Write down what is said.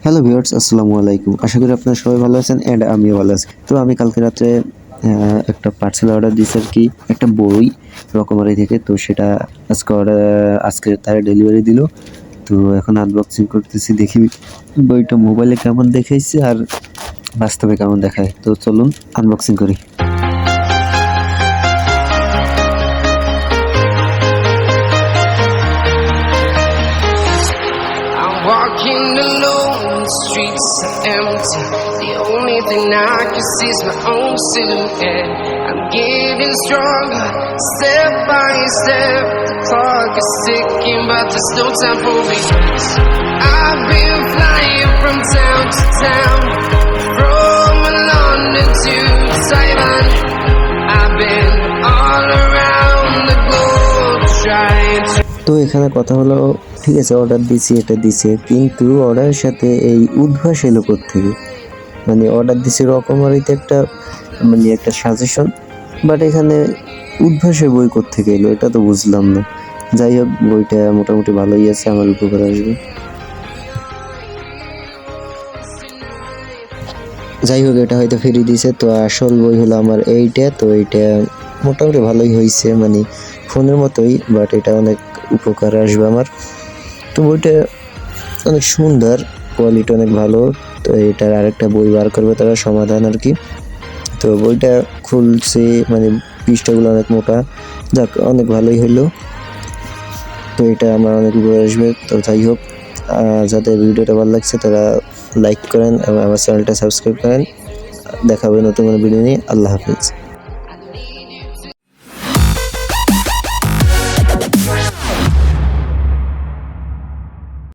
Hello viewers, আসসালামু আলাইকুম। আশা করি আপনারা সবাই ভালো আছেন এন্ড আমিও ভালো আছি। তো আমি কালকে রাত্রে একটা পার্সেল অর্ডার দিয়েছি আরকি, একটা বই রকমারি থেকে। তো সেটা আজকে তারা ডেলিভারি দিল। তো এখন আনবক্সিং করতেছি, দেখি বইটা মোবাইলে কেমন দেখাইছে আর বাস্তবে কেমন দেখায়। তো চলুন আনবক্সিং করি। Walking alone, the streets are empty. The only thing I can see is my own silhouette. I'm getting stronger, step by step. The clock is ticking, but there's no time for regrets. I've been flying from town to town, from London to Taiwan. I've been all around the globe trying to. তো এখানে কথা হলো, ঠিক আছে order দিছি, এটা দিছে, কিন্তু অর্ডারের সাথে এই উদ্ভাস এলো কোত্থেকে? মানে অর্ডার দিছি রকমারিতে একটা সাজেশন, বাট এখানে উদ্ভাসের বই কোত্থেকে এলো এটা তো বুঝলাম না। যাই হোক, বইটা মোটামুটি ভালোই আছে, আমার উপকার আসবে। যাই হোক, এটা হয়তো ফ্রি দিছে। তো আসল বই হলো আমার এইটা। তো এইটা মোটামুটি ভালোই হয়েছে, মানে ফোনের মতোই, বাট এটা অনেক উপকার আসবে আমার। তো বইটা অনেক সুন্দর, কোয়ালিটি অনেক ভালো। তো এটার আরেকটা বই বার করবে তারা, সমাধান আর কি। তো বইটা খুলছে, মানে পৃষ্ঠাগুলো অনেক মোটা। যাক, অনেক ভালোই হলো। তো এটা আমার অনেক উপকার আসবে। তো যাই হোক, যাদের ভিডিওটা ভালো লাগছে তারা লাইক করেন এবং আমার চ্যানেলটা সাবস্ক্রাইব করেন। দেখা হবে নতুন কোনো ভিডিও নিয়ে। আল্লাহ হাফিজ।